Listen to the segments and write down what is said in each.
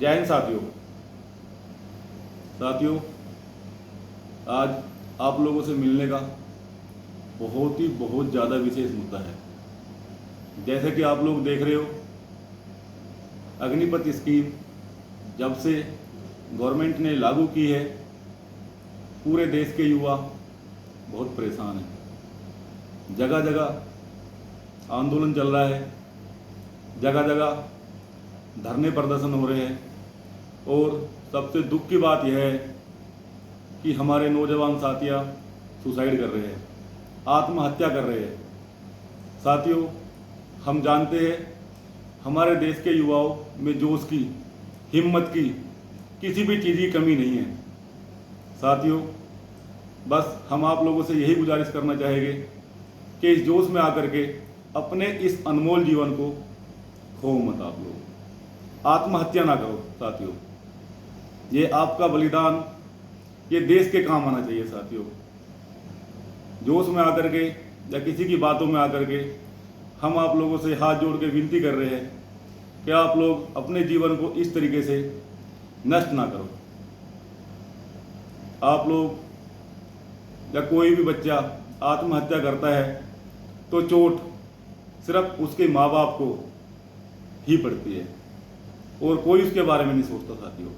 जय हिंद साथियों। आज आप लोगों से मिलने का बहुत ज़्यादा विशेष मुद्दा है। जैसे कि आप लोग देख रहे हो, अग्निपथ स्कीम जब से गवर्नमेंट ने लागू की है, पूरे देश के युवा बहुत परेशान हैं। जगह जगह आंदोलन चल रहा है, जगह जगह धरने प्रदर्शन हो रहे हैं और सबसे दुख की बात यह है कि हमारे नौजवान साथियाँ सुसाइड कर रहे हैं, आत्महत्या कर रहे हैं। साथियों, हम जानते हैं हमारे देश के युवाओं में जोश की, हिम्मत की, किसी भी चीज़ की कमी नहीं है। साथियों, बस हम आप लोगों से यही गुजारिश करना चाहेंगे कि इस जोश में आकर के अपने इस अनमोल जीवन को खो मत। आप लोग आत्महत्या ना करो। साथियों, ये आपका बलिदान ये देश के काम आना चाहिए। साथियों, जोश में आकर के या किसी की बातों में आकर के हम आप लोगों से हाथ जोड़ के विनती कर रहे हैं कि आप लोग अपने जीवन को इस तरीके से नष्ट ना करो। आप लोग या कोई भी बच्चा आत्महत्या करता है तो चोट सिर्फ उसके माँ बाप को ही पड़ती है और कोई उसके बारे में नहीं सोचता। साथियों,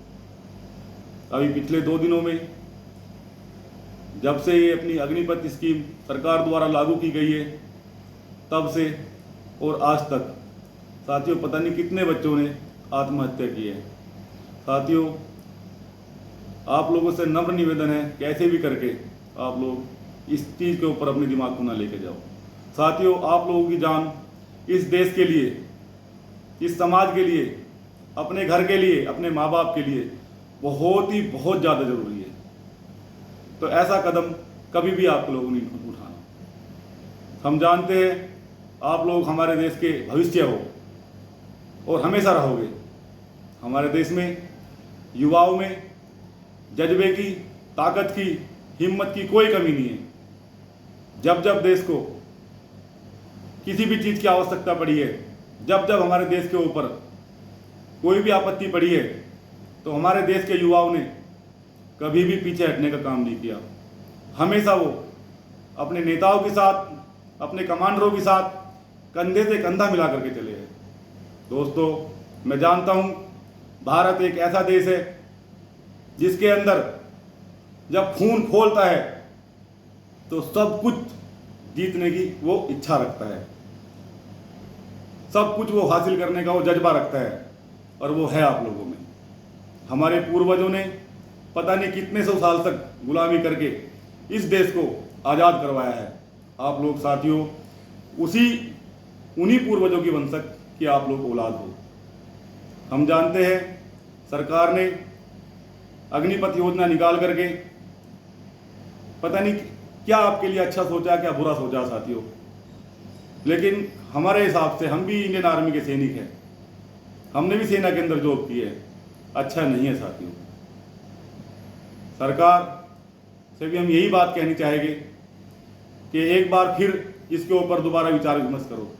अभी पिछले 2 दिनों में जब से ये अपनी अग्निपथ स्कीम सरकार द्वारा लागू की गई है, तब से और आज तक साथियों पता नहीं कितने बच्चों ने आत्महत्या की है। साथियों, आप लोगों से नम्र निवेदन है, कैसे भी करके आप लोग इस चीज़ के ऊपर अपने दिमाग को ना लेके जाओ। साथियों, आप लोगों की जान इस देश के लिए, इस समाज के लिए, अपने घर के लिए, अपने माँ बाप के लिए बहुत ज़्यादा ज़रूरी है। तो ऐसा कदम कभी भी आप लोगों ने उठाना। हम जानते हैं आप लोग हमारे देश के भविष्य हो और हमेशा रहोगे। हमारे देश में युवाओं में जज्बे की, ताकत की, हिम्मत की कोई कमी नहीं है। जब जब देश को किसी भी चीज़ की आवश्यकता पड़ी है, जब जब हमारे देश के ऊपर कोई भी आपत्ति पड़ी है, तो हमारे देश के युवाओं ने कभी भी पीछे हटने का काम नहीं किया। हमेशा वो अपने नेताओं के साथ, अपने कमांडरों के साथ कंधे से कंधा मिला करके चले हैं। दोस्तों, मैं जानता हूँ भारत एक ऐसा देश है जिसके अंदर जब खून खोलता है तो सब कुछ जीतने की वो इच्छा रखता है, सब कुछ वो हासिल करने का वो जज्बा रखता है, और वो है आप लोगों में। हमारे पूर्वजों ने पता नहीं कितने 100 साल तक गुलामी करके इस देश को आज़ाद करवाया है। आप लोग साथियों उन्हीं पूर्वजों की वंशज की आप लोग औलाद हो। हम जानते हैं सरकार ने अग्निपथ योजना निकाल करके पता नहीं क्या आपके लिए अच्छा सोचा, क्या बुरा सोचा। साथियों, लेकिन हमारे हिसाब से हम भी इंडियन आर्मी के सैनिक हैं, हमने भी सेना के अंदर जॉब की है। अच्छा नहीं है। साथियों, सरकार से भी हम यही बात कहनी चाहेंगे कि एक बार फिर इसके ऊपर दोबारा विचार विमर्श करो,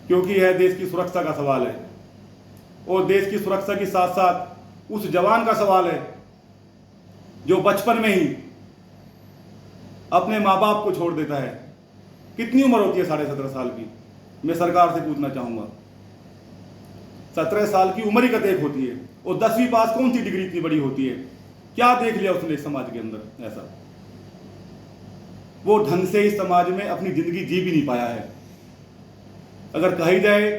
क्योंकि यह देश की सुरक्षा का सवाल है और देश की सुरक्षा के साथ साथ उस जवान का सवाल है जो बचपन में ही अपने माँ बाप को छोड़ देता है। कितनी उम्र होती है? 17.5 साल की। मैं सरकार से पूछना चाहूँगा, 17 साल की उम्र ही कतेक होती है और 10वीं पास कौन सी डिग्री इतनी बड़ी होती है? क्या देख लिया उसने समाज के अंदर ऐसा? वो ढंग से इस समाज में अपनी जिंदगी जी भी नहीं पाया है। अगर कही जाए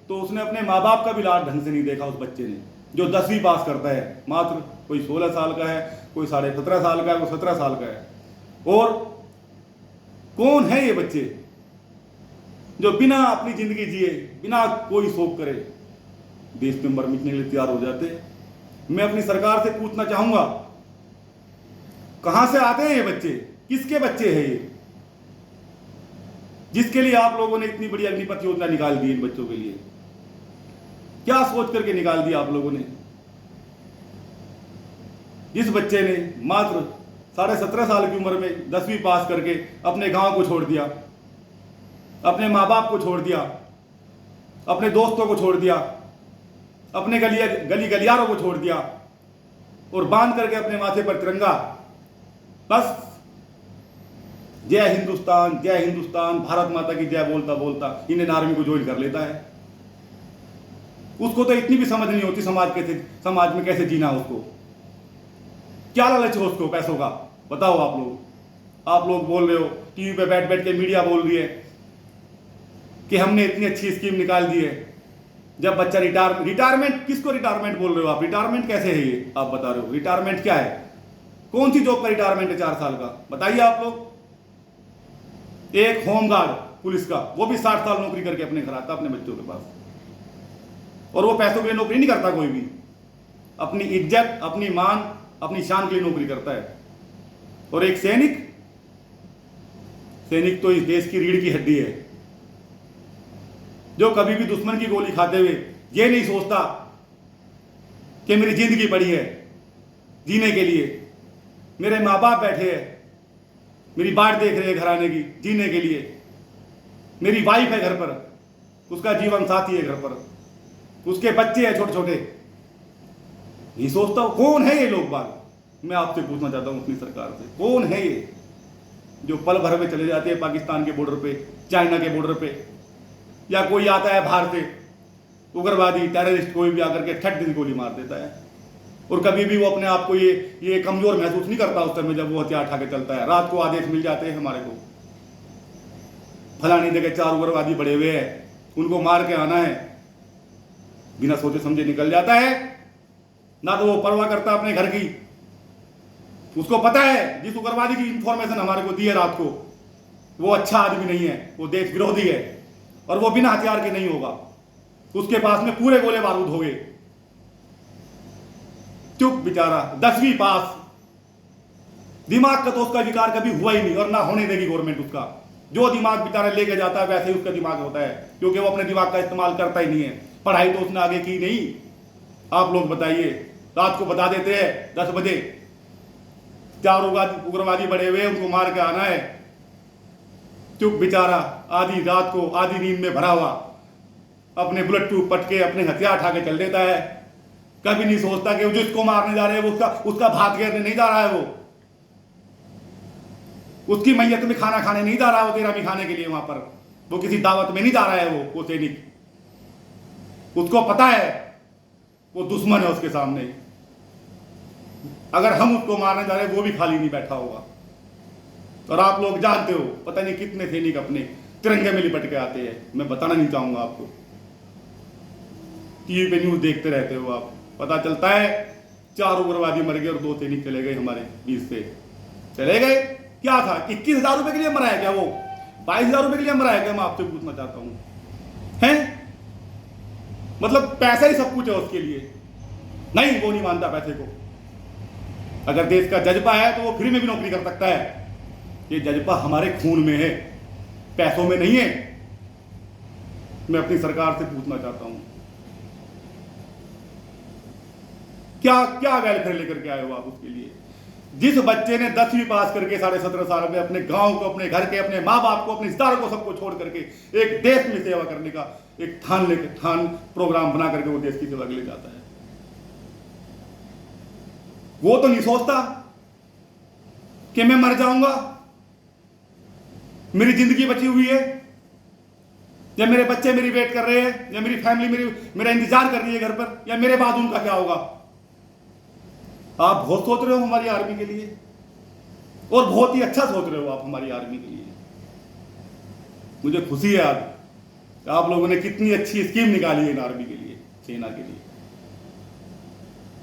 तो उसने अपने माँ बाप का भी लाड ढंग से नहीं देखा उस बच्चे ने, जो 10वीं पास करता है। मात्र कोई 16 साल का है, कोई 17.5 साल का है, कोई 17 साल का है। और कौन है ये बच्चे जो बिना अपनी जिंदगी जिए, बिना कोई शौक करे देश में मर मिटने के लिए तैयार हो जाते हैं? मैं अपनी सरकार से पूछना चाहूंगा, कहां से आते हैं ये बच्चे? किसके बच्चे हैं ये, जिसके लिए आप लोगों ने इतनी बड़ी अग्निपथ योजना निकाल दी? इन बच्चों के लिए क्या सोच करके निकाल दी आप लोगों ने? जिस बच्चे ने मात्र 17.5 साल की उम्र में 10वीं पास करके अपने गांव को छोड़ दिया, अपने माँ बाप को छोड़ दिया, अपने दोस्तों को छोड़ दिया, अपने गली गलियारों को छोड़ दिया और बांध करके अपने माथे पर तिरंगा, बस जय हिंदुस्तान, भारत माता की जय बोलता बोलता इंडियन आर्मी को ज्वाइन कर लेता है। उसको तो इतनी भी समझ नहीं होती समाज में कैसे जीना, उसको क्या लालच है उसको पैसों का, बताओ आप लोग बोल रहे हो, टीवी पे बैठ बैठ के मीडिया बोल रही है कि हमने इतनी अच्छी स्कीम निकाल दी है। जब बच्चा रिटायरमेंट, किसको रिटायरमेंट बोल रहे हो आप? रिटायरमेंट कैसे है ये आप बता रहे हो? रिटायरमेंट क्या है? कौन सी जॉब का रिटायरमेंट है 4 साल का? बताइए आप लोग। एक होमगार्ड पुलिस का, वो भी 60 साल नौकरी करके अपने घर आता अपने बच्चों के पास, और वो पैसों के लिए नौकरी नहीं करता कोई भी, अपनी इज्जत, अपनी मान, अपनी शान के लिए नौकरी करता है। और एक सैनिक तो इस देश की रीढ़ की हड्डी है, जो कभी भी दुश्मन की गोली खाते हुए ये नहीं सोचता कि मेरी जिंदगी पड़ी है जीने के लिए, मेरे माँ बाप बैठे हैं, मेरी बाट देख रहे हैं घराने की जीने के लिए, मेरी वाइफ है घर पर, उसका जीवन साथी है घर पर, उसके बच्चे हैं छोटे छोटे, नहीं सोचता। कौन है ये लोग बात? मैं आपसे पूछना चाहता हूं अपनी सरकार से, कौन है ये जो पल भर में चले जाते हैं पाकिस्तान के बॉर्डर पे, चाइना के बॉर्डर पे, या कोई आता है बाहर से उग्रवादी टेररिस्ट कोई भी आकर के ठट दिन गोली मार देता है, और कभी भी वो अपने आप को ये कमजोर महसूस नहीं करता उस समय जब वो हथियार उठा के चलता है। रात को आदेश मिल जाते हैं हमारे को, फलानी जगह 4 उग्रवादी बड़े हुए हैं, उनको मार के आना है, बिना सोचे समझे निकल जाता है। ना तो वो परवाह करता अपने घर की, उसको पता है जिस उग्रवादी की इंफॉर्मेशन हमारे को दी है रात को, वो अच्छा आदमी नहीं है, वो देश विरोधी है, और वो बिना हथियार के नहीं होगा, उसके पास में पूरे गोले बारूद हो गए। चुप बेचारा, 10वीं पास, दिमाग का तो उसका विकार कभी हुआ ही नहीं, और ना होने देगी गवर्नमेंट उसका। जो दिमाग बेचारा लेके जाता है वैसे ही उसका दिमाग होता है, क्योंकि वो अपने दिमाग का इस्तेमाल करता ही नहीं है। पढ़ाई तो उसने आगे की नहीं। आप लोग बताइए, रात को बता देते हैं 10 बजे 4 उग्रवादी बड़े हुए, उनको मार के आना है। चुप बेचारा, आधी रात को आधी नींद में भरा हुआ अपने बुलेट प्रूफ पटके अपने हथियार उठा के चल देता है। कभी नहीं सोचता कि जिसको मारने जा रहे हैं उसका भात घेरने नहीं जा रहा है, वो उसकी मैयत में खाना खाने नहीं जा रहा है, वो तेरा भी खाने के लिए वहां पर, वो किसी दावत में नहीं जा रहा है। वो सैनिक, उसको पता है वो दुश्मन है उसके सामने। अगर हम उसको मारने जा रहे हैं वो भी खाली नहीं बैठा होगा। और आप लोग जानते हो पता नहीं कितने सैनिक अपने तिरंगे में लिपट के आते हैं, मैं बताना नहीं चाहूंगा आपको। टीवी पे न्यूज देखते रहते हो आप, पता चलता है 4 उग्रवादी मर गए और 2 सैनिक चले गए हमारे बीच से। चले गए, क्या था? 21,000 रुपए के लिए मरा है क्या? वो 22,000 रुपए के लिए मरा है क्या? मैं आपसे पूछना चाहता हूं। हैं मतलब पैसा ही सब कुछ है उसके लिए? नहीं, वो नहीं मानता पैसे को। अगर देश का जज्बा है तो वो फ्री में भी नौकरी कर सकता है। ये जज्बा हमारे खून में है, पैसों में नहीं है। मैं अपनी सरकार से पूछना चाहता हूं, क्या क्या वेलफेयर लेकर के आए हो आप उसके लिए? जिस बच्चे ने 10वीं पास करके 17.5 साल में अपने गांव को, अपने घर के, अपने माँ बाप को, अपने रिश्तेदारों को, सबको छोड़ करके एक देश में सेवा करने का एक ठान प्रोग्राम बना करके वो देश की सेवा के लिए जाता है, वो तो नहीं सोचता कि मैं मर जाऊंगा, मेरी जिंदगी बची हुई है, या मेरे बच्चे मेरी वेट कर रहे हैं, या मेरी फैमिली मेरा इंतजार कर रही है घर पर, या मेरे बाद उनका क्या होगा। आप बहुत सोच रहे हो हमारी आर्मी के लिए, और बहुत ही अच्छा सोच रहे हो आप हमारी आर्मी के लिए। मुझे खुशी है आज आप लोगों ने कितनी अच्छी स्कीम निकाली है इन आर्मी के लिए, सेना के लिए।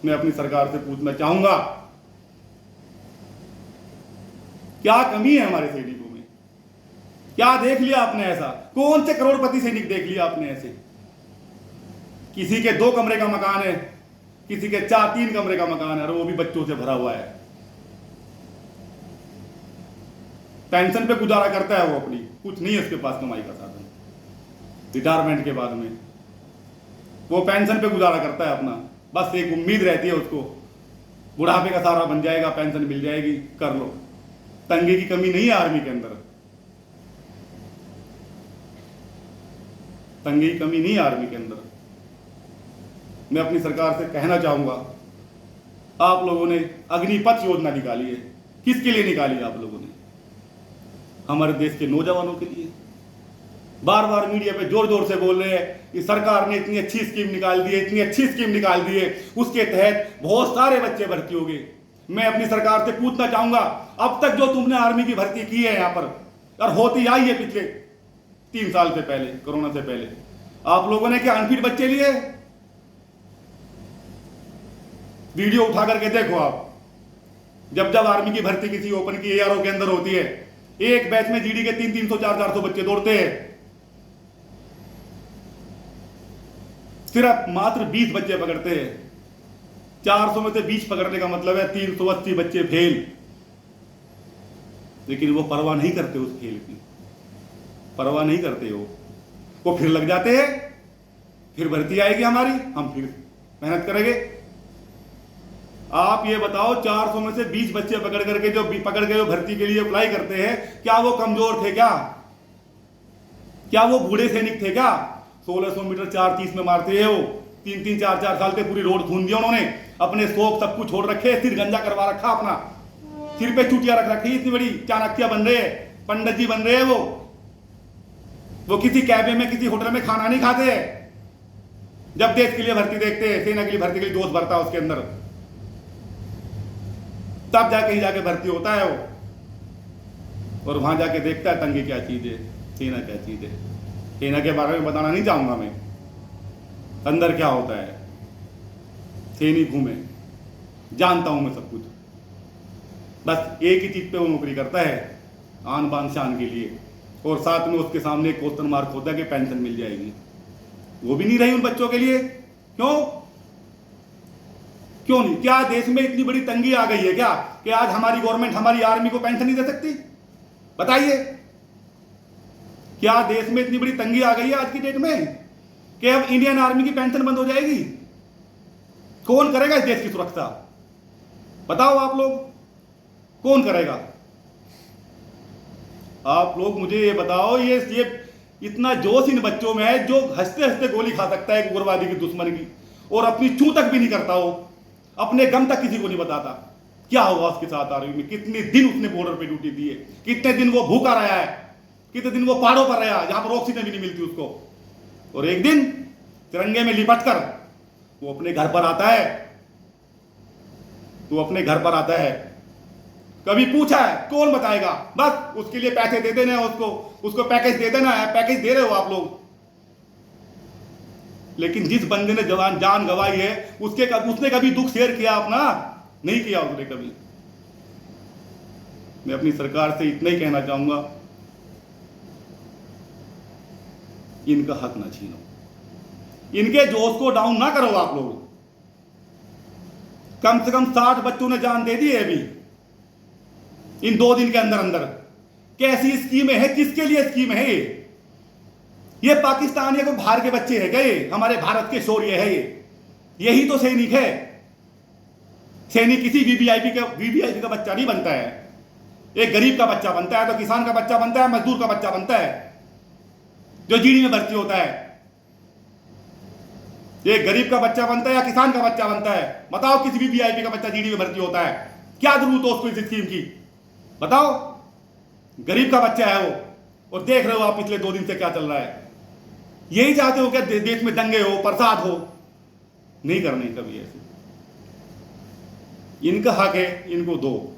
मैं अपनी सरकार से पूछना चाहूंगा, क्या कमी है हमारे सैनिकों में? क्या देख लिया आपने ऐसा? कौन से करोड़पति सैनिक देख लिया आपने ऐसे? किसी के 2 कमरे का मकान है, किसी के 3 कमरे का मकान है, और वो भी बच्चों से भरा हुआ है। पेंशन पे गुजारा करता है वो, अपनी कुछ नहीं है उसके पास कमाई का साधन। रिटायरमेंट के बाद में वो पेंशन पे गुजारा करता है अपना, बस एक उम्मीद रहती है उसको, बुढ़ापे का सहारा बन जाएगा, पेंशन मिल जाएगी, कर लो। तंगे की कमी नहीं है आर्मी के अंदर, तंगे की कमी नहीं है आर्मी के अंदर। मैं अपनी सरकार से कहना चाहूँगा, आप लोगों ने अग्निपथ योजना निकाली है, किसके लिए निकाली आप लोगों ने? हमारे देश के नौजवानों के लिए। बार बार मीडिया पे जोर जोर से बोल रहे हैं कि सरकार ने इतनी अच्छी स्कीम निकाल दी है, इतनी अच्छी स्कीम निकाल दी है, उसके तहत बहुत सारे बच्चे भर्ती हो गए। मैं अपनी सरकार से पूछना चाहूंगा, अब तक जो तुमने आर्मी की भर्ती की है यहाँ पर, और होती आई है पिछले 3 साल से पहले, कोरोना से पहले, आप लोगों ने क्या अनफिट बच्चे लिए? वीडियो उठा करके देखो आप, जब जब आर्मी की भर्ती किसी ओपन की एआरओ के अंदर होती है, एक बैच में जीडी के 300, 400 बच्चे दौड़ते हैं, सिर्फ मात्र 20 बच्चे पकड़ते हैं। 400 में से 20 पकड़ने का मतलब है 380 बच्चे फेल। लेकिन वो परवाह नहीं करते, उस खेल की परवाह नहीं करते। वो फिर लग जाते हैं, फिर भर्ती आएगी हमारी, हम फिर मेहनत करेंगे। आप ये बताओ, 400 में से 20 बच्चे पकड़ के जो भर्ती के लिए अप्लाई करते हैं, क्या वो कमजोर थे? क्या वो बूढ़े सैनिक थे? क्या 1600 मीटर 4:30 में मारते हैं वो? 3-3, 4-4 साल से पूरी रोड खून दिया उन्होंने, अपने शौक सब कुछ छोड़ रखे, सिर गंजा करवा रखा अपना, सिर पे चुटिया रख रखी, इतनी बड़ी चाणक्य बन रहे हैं, पंडित जी बन रहे हैं वो किसी कैफे में, किसी होटल में खाना नहीं खाते। जब देश के लिए भर्ती देखते हैं, सेना के लिए भर्ती के लिए जोश भरता है उसके अंदर, तब कहीं जाके भर्ती होता है वो, और वहां जाके देखता है टंगी क्या चीज है, सेना क्या चीज है। सेना के बारे में बताना नहीं चाहूंगा मैं, अंदर क्या होता है। सैनिक हूं मैं, जानता हूं मैं सब कुछ। बस एक ही चीज पे वो नौकरी करता है, आन बान शान के लिए, और साथ में उसके सामने एक क्वेश्चन मार्क होता है कि पेंशन मिल जाएगी। वो भी नहीं रही उन बच्चों के लिए। क्यों नहीं? क्या देश में इतनी बड़ी तंगी आ गई है क्या कि आज हमारी गवर्नमेंट हमारी आर्मी को पेंशन नहीं दे सकती? बताइए, क्या देश में इतनी बड़ी तंगी आ गई है आज की डेट में कि अब इंडियन आर्मी की पेंशन बंद हो जाएगी? कौन करेगा इस देश की सुरक्षा? बताओ आप लोग, कौन करेगा? आप लोग मुझे ये बताओ, ये इतना जोश इन बच्चों में है जो हंसते हंसते गोली खा सकता है उग्रवादी की, दुश्मन की, और अपनी चू तक भी नहीं करता, वो अपने गम तक किसी को नहीं बताता। क्या होगा उसके साथ आर्मी में? कितने दिन उसने बॉर्डर पे ड्यूटी दी है, कितने दिन वो भूखा रहा है, कितने दिन वो पहाड़ों पर रहा, जहां पर ऑक्सीजन भी नहीं मिलती उसको, और एक दिन तिरंगे में लिपट कर वो अपने घर पर आता है। तो अपने घर पर आता है, कभी पूछा है? कौन बताएगा? बस उसके लिए पैसे दे देना है, उसको पैकेज दे देना है। पैकेज दे रहे हो आप लोग, लेकिन जिस बंदे ने जान गंवाई है उसने कभी दुख शेयर किया अपना? नहीं किया उसने कभी। मैं अपनी सरकार से इतना ही कहना चाहूंगा, इनका हक ना छीनो, इनके जोश को डाउन ना करो आप लोग। कम से कम 60 बच्चों ने जान दे दी है अभी इन 2 दिन के अंदर अंदर। कैसी स्कीम है? किसके लिए स्कीम है ये पाकिस्तान या कोई बाहर के बच्चे है गए? हमारे भारत के शौर्य है ये, यही तो सैनिक है। सैनिक किसी वीवीआईपी का बच्चा नहीं बनता है। एक गरीब का बच्चा बनता है, तो किसान का बच्चा बनता है, मजदूर का बच्चा बनता है जो जीडी में भर्ती होता है। एक गरीब का बच्चा बनता है या किसान का बच्चा बनता है? बताओ, किसी भी वीआईपी का बच्चा जीडी में भर्ती होता है? क्या जरूरत हो उसको इस स्कीम की? बताओ। गरीब का बच्चा है वो, और देख रहे हो आप पिछले 2 दिन से क्या चल रहा है। यही चाहते हो क्या देश में दंगे हो, प्रसाद हो? नहीं करने कभी ऐसे। इनका हक है, इनको दो।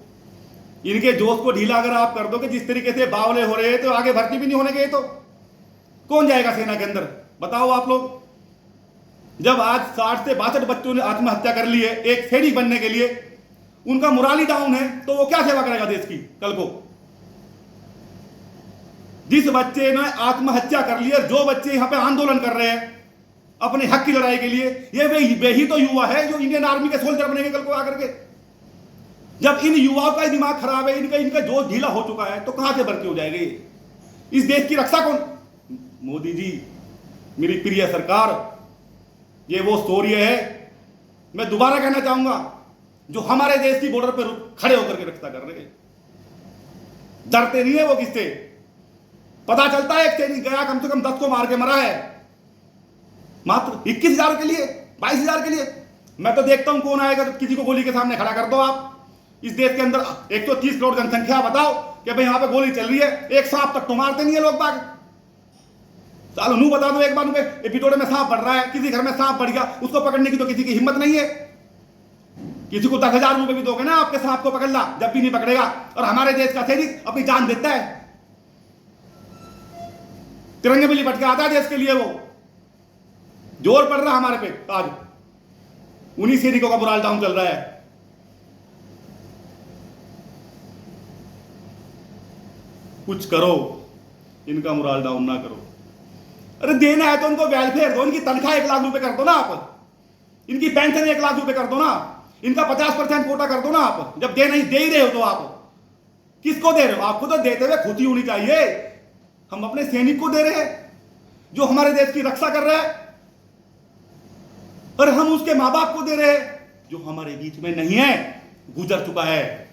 इनके जोश को ढीला अगर आप कर दो कि जिस तरीके से बावले हो रहे हैं, तो आगे भर्ती भी नहीं होने गए तो कौन जाएगा सेना के अंदर? बताओ आप लोग। जब आज 60 से 62 बच्चों ने आत्महत्या कर ली है एक सैनिक बनने के लिए, उनका मोराली डाउन है, तो वो क्या सेवा करेगा देश की कल को? जिस बच्चे ने आत्महत्या कर ली है, जो बच्चे यहां पे आंदोलन कर रहे हैं अपने हक की लड़ाई के लिए, ये वे ही तो युवा है जो इंडियन आर्मी के सोल्जर बनेंगे कल को आकर के। जब इन युवाओं का दिमाग खराब है, इनका जोश ढीला हो चुका है, तो कहां से भर्ती हो जाएंगे? इस देश की रक्षा कौन? मोदी जी, मेरी प्रिय सरकार, ये वो शौर्य है, मैं दोबारा कहना चाहूंगा, जो हमारे देश की बॉर्डर पर खड़े होकर के रक्षा कर रहे हैं। डरते नहीं है वो किससे? पता चलता है एक सैनिक गया, कम से कम 10 को मार के मरा है, मात्र 21,000 के लिए। 22,000 के लिए? मैं तो देखता हूं कौन आएगा, तो किसी को गोली के सामने खड़ा कर दो आप। इस देश के अंदर 130 करोड़ जनसंख्या, बताओ कि भाई यहां पे गोली चल रही है, एक सांप तक तो मारते नहीं है लोग बाग। सालो नू बता दो एक बार के पिटोड़े में सांप बढ़ रहा है, किसी घर में सांप बढ़ गया, उसको पकड़ने की तो किसी की हिम्मत नहीं है। किसी को 10,000 रुपए भी दोगे ना आपके सांप को पकड़ना, जब भी नहीं पकड़ेगा। और हमारे देश का सैनिक अपनी जान देता है, तिरंगे में लिपट के आता है देश के लिए। वो जोर पड़ रहा है हमारे पे, आज उन्हीं सैनिकों का मोरल डाउन चल रहा है। कुछ करो, इनका मोरल डाउन ना करो। अरे देना है तो उनको वेलफेयर दो, इनकी तनख्वाह 1 लाख रुपए कर दो ना आप, इनकी पेंशन 1 लाख रुपए कर दो ना, इनका 50% कोटा कर दो ना आप। जब दे ही रहे हो तो आप किसको दे रहे हो? आपको तो देते हुए खुशी होनी चाहिए। हम अपने सैनिक को दे रहे हैं जो हमारे देश की रक्षा कर रहे हैं, और हम उसके मां बाप को दे रहे हैं जो हमारे बीच में नहीं है, गुजर चुका है।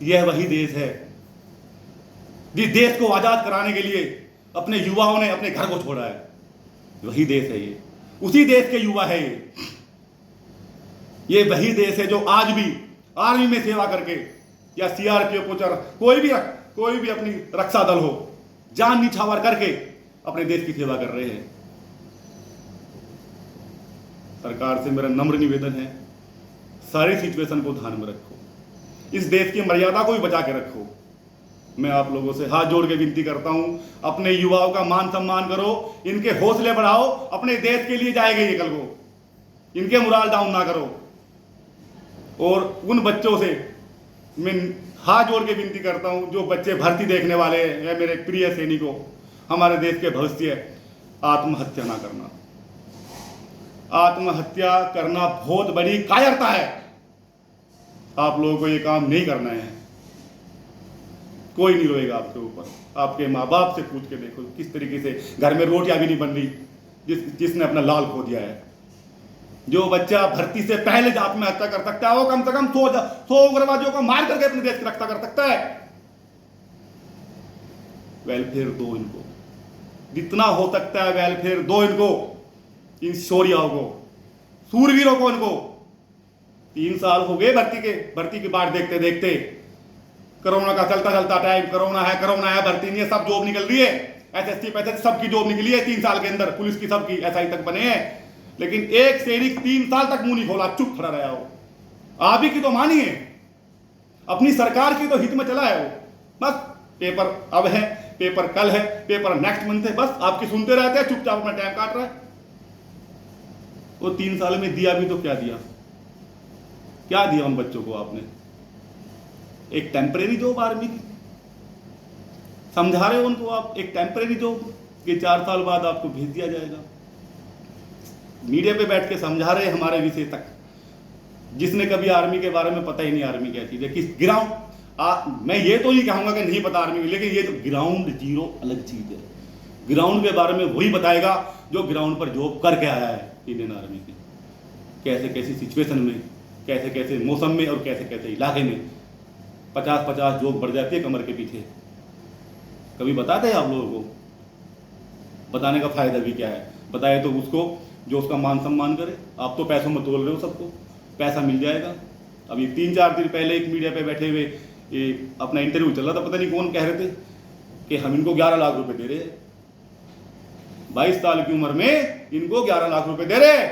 यह वही देश है जिस देश को आजाद कराने के लिए अपने युवाओं ने अपने घर को छोड़ा है। वही देश है ये, उसी देश के युवा है ये वही देश है जो आज भी आर्मी में सेवा करके या सीआरपीएफ कोई भी अपनी रक्षा दल हो, जान निछावर करके अपने देश की सेवा कर रहे हैं। सरकार से मेरा नम्र निवेदन है, सारी सिचुएशन को ध्यान में रखो, इस देश की मर्यादा को भी बचा के रखो। मैं आप लोगों से हाथ जोड़ के विनती करता हूं, अपने युवाओं का मान सम्मान करो, इनके हौसले बढ़ाओ, अपने देश के लिए जाएंगे ये कल को, इनके मोरल डाउन ना करो। और उन बच्चों से मैं हाथ जोड़ के विनती करता हूं जो बच्चे भर्ती देखने वाले हैं, मेरे प्रिय सैनिकों, हमारे देश के भविष्य, आत्महत्या ना करना। आत्महत्या करना बहुत बड़ी कायरता है। आप लोगों को ये काम नहीं करना है। कोई नहीं रोएगा आपके ऊपर। आपके माँ बाप से पूछ के देखो किस तरीके से घर में रोटियां भी नहीं बन रही, जिसने अपना लाल खो दिया है। जो बच्चा भर्ती से पहले आत्महत्या कर सकता है वो कम से कम 100 उग्रवादियों को मार करके अपने देश की रक्षा कर सकता है। वेलफेयर दो इनको, जितना हो सकता है वेलफेयर दो इनको, इन शौर्यों को, सूरवीरों को। इनको 3 साल हो गए भर्ती की बाट देखते देखते। कोरोना का चलता टाइम, कोरोना है, भर्ती नहीं है, सब जॉब निकल रही है। एसएससी पैसे सबकी जॉब निकली है 3 साल के अंदर, पुलिस की सबकी एसआई तक बने हैं। लेकिन एक सैनिक 3 साल तक मुंह नहीं खोला, चुप खड़ा रहा हो। आप ही की तो मानिए, अपनी सरकार की तो हित में चला है वो। बस पेपर अब है, पेपर कल है, पेपर नेक्स्ट मंथ है, बस आपकी सुनते रहते हैं, चुपचाप अपना टाइम काट रहा है। वो 3 साल में दिया भी तो क्या दिया उन बच्चों को आपने? एक टेम्परेरी जॉब आर्मी की समझा रहे हो उनको आप, एक टेम्परेरी जॉब कि 4 साल बाद आपको भेज दिया जाएगा। मीडिया पे बैठ के समझा रहे हमारे विषय तक, जिसने कभी आर्मी के बारे में पता ही नहीं, आर्मी क्या चीज है, किस ग्राउंड। मैं ये तो नहीं कहूंगा कि नहीं पता आर्मी, लेकिन ये तो ग्राउंड जीरो अलग चीज है। ग्राउंड के बारे में वही बताएगा जो ग्राउंड पर जॉब करके आया है इंडियन आर्मी की। कैसे कैसी सिचुएशन में, कैसे कैसे मौसम में और कैसे कैसे इलाके में 50-50 जॉब बढ़ जाती है कमर के पीछे। कभी बताते हैं आप लोगों को? बताने का फायदा भी क्या है? बताए तो उसको जो उसका मान सम्मान करे। आप तो पैसों में तोल रहे हो सबको, पैसा मिल जाएगा। अभी 3-4 दिन पहले एक मीडिया पे बैठे हुए ये अपना इंटरव्यू चल रहा था, पता नहीं कौन कह रहे थे कि हम इनको 11 लाख रुपए दे रहे हैं। 22 साल की उम्र में इनको 11 लाख रुपए दे रहे हैं।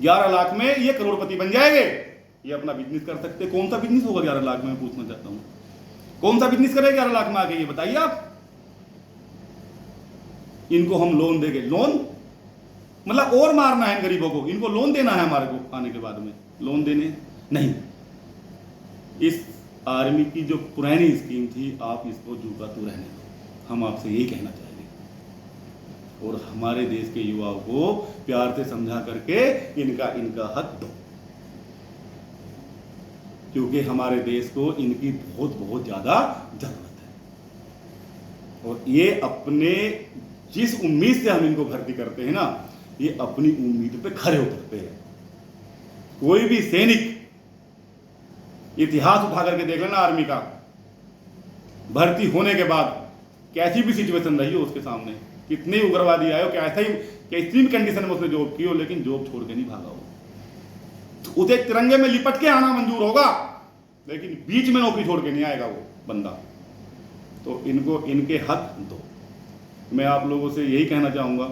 11 लाख में ये करोड़पति बन जाएंगे, ये अपना बिजनेस कर सकते। कौन सा बिजनेस होगा 11 लाख में? मैं पूछना चाहता हूं, कौन सा बिजनेस करेगा 11 लाख में आके? ये बताइए आप। इनको हम लोन देंगे, लोन मतलब और मारना है गरीबों को, इनको लोन देना है हमारे को आने के बाद में, लोन देने नहीं। इस आर्मी की जो पुरानी स्कीम थी, आप इसको जुगा तो रहने दो, हम आपसे यही कहना चाहेंगे। और हमारे देश के युवाओं को प्यार से समझा करके इनका हक दो, क्योंकि हमारे देश को इनकी बहुत ज्यादा जरूरत है। और ये अपने जिस उम्मीद से हम इनको भर्ती करते हैं ना, ये अपनी उम्मीद पे खरे उतरते हैं। कोई भी सैनिक इतिहास उठा करके देख लेना आर्मी का, भर्ती होने के बाद कैसी भी सिचुएशन रही हो उसके सामने, कितने उग्रवादी आए हो, क्या ऐसा ही कैसी भी कंडीशन में उसने जॉब की हो, लेकिन जॉब छोड़ के नहीं भागा हो। तो उसे तिरंगे में लिपट के आना मंजूर होगा, लेकिन बीच में नौकरी छोड़ के नहीं आएगा वो बंदा। तो इनको इनके हक दो। मैं आप लोगों से यही कहना चाहूँगा,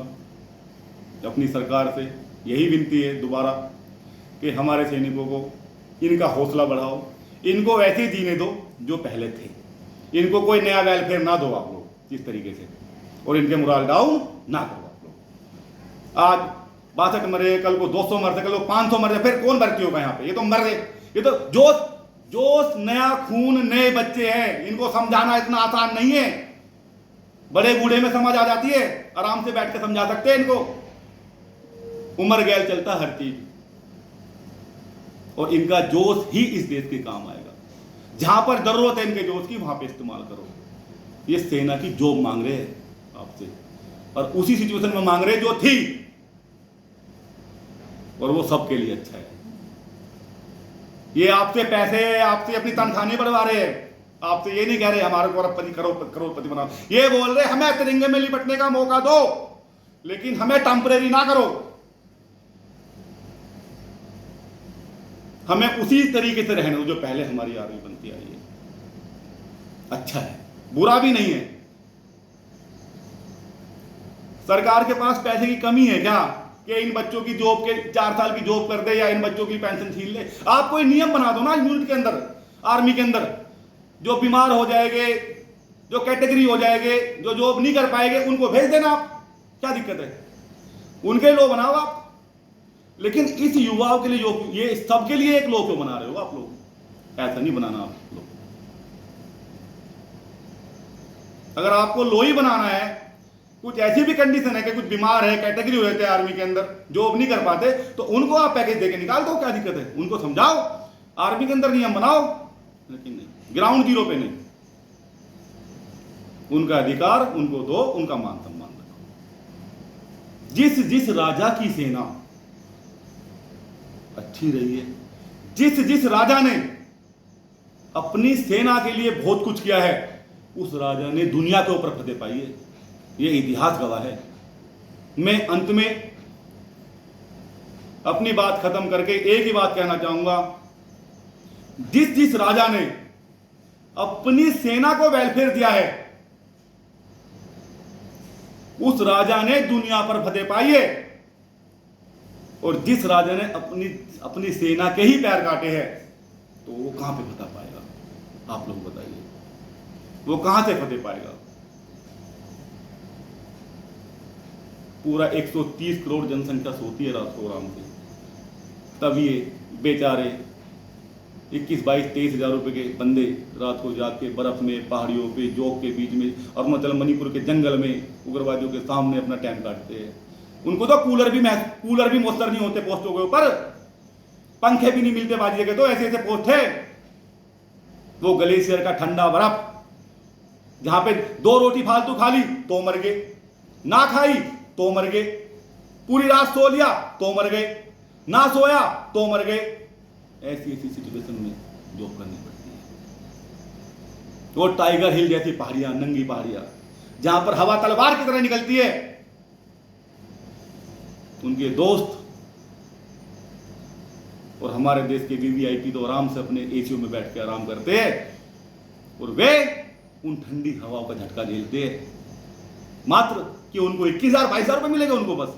अपनी सरकार से यही विनती है दोबारा कि हमारे सैनिकों को इनका हौसला बढ़ाओ, इनको ऐसे जीने दो जो पहले थे, इनको कोई नया वेलफेयर ना दो आप लोग इस तरीके से, और इनके मोरल डाउन ना करो आप लोग। आज 62 मरे, कल को 200 मरते, कल को 500 मरते, फिर कौन भर्ती होगा यहाँ पे? ये तो मर गए। ये तो जोश जोश, नया खून, नए बच्चे हैं, इनको समझाना इतना आसान नहीं है। बड़े बूढ़े में समझ आ जाती है, आराम से बैठ के समझा सकते हैं इनको। उम्र गैल चलता हर चीज, और इनका जोश ही इस देश के काम आएगा। जहां पर जरूरत है इनके जोश की, वहां पे इस्तेमाल करो। ये सेना की जॉब मांग रहे हैं आपसे, और उसी सिचुएशन में मांग रहे जो थी, और वो सबके लिए अच्छा है। ये आपसे पैसे, आपसे अपनी तनख्वाह नहीं बढ़वा रहे हैं, आपसे ये नहीं कह रहे हमारे को अरबपति करोड़पति बनाओ। ये बोल रहे हमें तिरंगे में लिपटने का मौका दो, लेकिन हमें टेम्परेरी ना करो, हमें उसी तरीके से रहने दो जो पहले हमारी आर्मी बनती आई है। अच्छा है, बुरा भी नहीं है। सरकार के पास पैसे की कमी है क्या कि इन बच्चों की जॉब के 4 साल की जॉब कर दे या इन बच्चों की पेंशन छीन ले? आप कोई नियम बना दो ना यूनिट के अंदर, आर्मी के अंदर, जो बीमार हो जाएंगे, जो कैटेगरी हो जाएंगे, जो जॉब नहीं कर पाएंगे, उनको भेज देना आप, क्या दिक्कत है? उनके लो बनाओ आप। लेकिन इस युवाओं के लिए ये सबके लिए एक लो क्यों बना रहे हो आप लोग? ऐसा नहीं बनाना आप लोग। अगर आपको लो ही बनाना है, कुछ ऐसी भी कंडीशन है कि कुछ बीमार है, कैटेगरी होते हैं आर्मी के अंदर, जॉब नहीं कर पाते, तो उनको आप पैकेज देके निकाल दो, क्या दिक्कत है? उनको समझाओ, आर्मी के अंदर नियम बनाओ, लेकिन नहीं, ग्राउंड जीरो पे नहीं। उनका अधिकार उनको दो, उनका मान सम्मान रखो। जिस जिस राजा की सेना अच्छी रही है, जिस जिस राजा ने अपनी सेना के लिए बहुत कुछ किया है, उस राजा ने दुनिया के ऊपर फतेह पाई है। यह इतिहास गवाह है। मैं अंत में अपनी बात खत्म करके एक ही बात कहना चाहूंगा, जिस जिस राजा ने अपनी सेना को वेलफेयर दिया है, उस राजा ने दुनिया पर फतेह पाई है। और जिस राजा ने अपनी सेना के ही पैर काटे हैं, तो वो कहां पे फतेह पाएगा? आप लोग बताइए, वो कहां से फतेह पाएगा? पूरा 130 करोड़ जनसंख्या सोती है रात को आराम से, तब ये बेचारे 21-22-23 हजार रुपए के बंदे रात को जाके बर्फ में, पहाड़ियों पे, जोक के बीच में, अरुणाचल मणिपुर के जंगल में उग्रवादियों के सामने अपना टाइम काटते हैं। उनको तो कूलर भी मौसर नहीं होते पोस्टों के ऊपर, पंखे भी नहीं मिलते बाजी के, तो ऐसे ऐसे पोस्ट है। वो ग्लेशियर का ठंडा बर्फ, जहां पे 2 रोटी फालतू खा ली तो मर गए, ना खाई तो मर गए, पूरी रात सो लिया तो मर गए, ना सोया तो मर गए। ऐसी ऐसी सिचुएशन में जॉब करनी पड़ती है। वो टाइगर हिल जैसी पहाड़ियां, नंगी पहाड़ियां, जहां पर हवा तलवार की तरह निकलती है, उनके दोस्त और हमारे देश के वीवीआईपी तो आराम से अपने एसीओ में बैठ के आराम करते हैं, और वे उन ठंडी हवाओं का झटका झेलते हैं। मात्र कि उनको 21,000-22,000 रुपए मिलेगा, उनको बस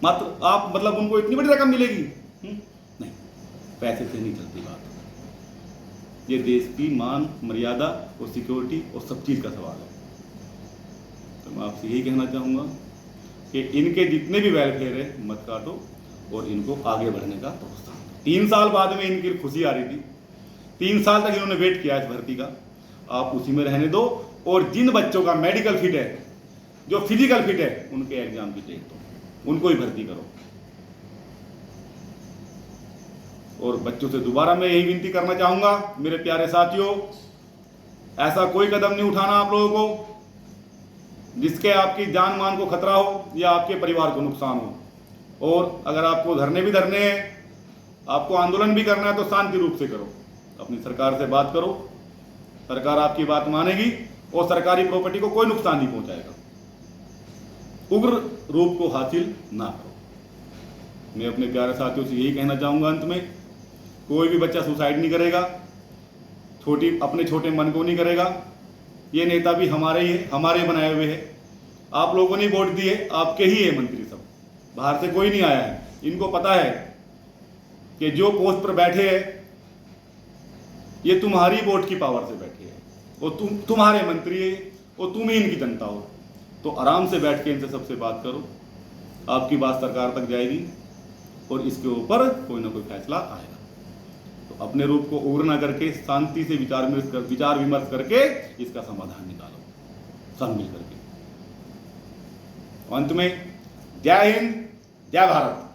मात्र, आप मतलब उनको इतनी बड़ी रकम मिलेगी? नहीं, पैसे से नहीं चलती बात। ये देश की मान, मर्यादा और सिक्योरिटी और सब चीज का सवाल है। तो मैं आपसे यही कहना चाहूंगा कि इनके जितने भी वेलफेयर है मत काटो, और इनको आगे बढ़ने का प्रोत्साहन दो। 3 साल बाद में इनकी खुशी आ रही थी, 3 साल तक इन्होंने वेट किया इस भर्ती का, आप उसी में रहने दो। और जिन बच्चों का मेडिकल फिट है, जो फिजिकल फिट है, उनके एग्जाम की डेट दो, उनको ही भर्ती करो। और बच्चों से दोबारा मैं यही विनती करना चाहूंगा, मेरे प्यारे साथियों, ऐसा कोई कदम नहीं उठाना आप लोगों को जिसके आपकी जान मान को खतरा हो या आपके परिवार को नुकसान हो। और अगर आपको धरने भी धरने हैं, आपको आंदोलन भी करना है, तो शांति रूप से करो, अपनी सरकार से बात करो, सरकार आपकी बात मानेगी और सरकारी प्रॉपर्टी को कोई नुकसान नहीं पहुंचाएगा। उग्र रूप को हासिल ना करो। मैं अपने प्यारे साथियों से यही कहना चाहूँगा अंत में, कोई भी बच्चा सुसाइड नहीं करेगा, अपने छोटे मन को नहीं करेगा। ये नेता भी हमारे ही है, हमारे बनाए हुए हैं। आप लोगों ने वोट दिए, आपके ही है मंत्री सब, बाहर से कोई नहीं आया है। इनको पता है कि जो पोस्ट पर बैठे हैं ये तुम्हारी वोट की पावर से बैठे हैं, और तुम्हारे मंत्री है, और तुम ही इनकी जनता हो। तो आराम से बैठ के इनसे सबसे बात करो, आपकी बात सरकार तक जाएगी और इसके ऊपर कोई ना कोई फैसला आएगा। तो अपने रूप को उग्र ना करके शांति से विचार विमर्श करके इसका समाधान निकालो सब मिल करके। अंत में जय हिंद, जय भारत।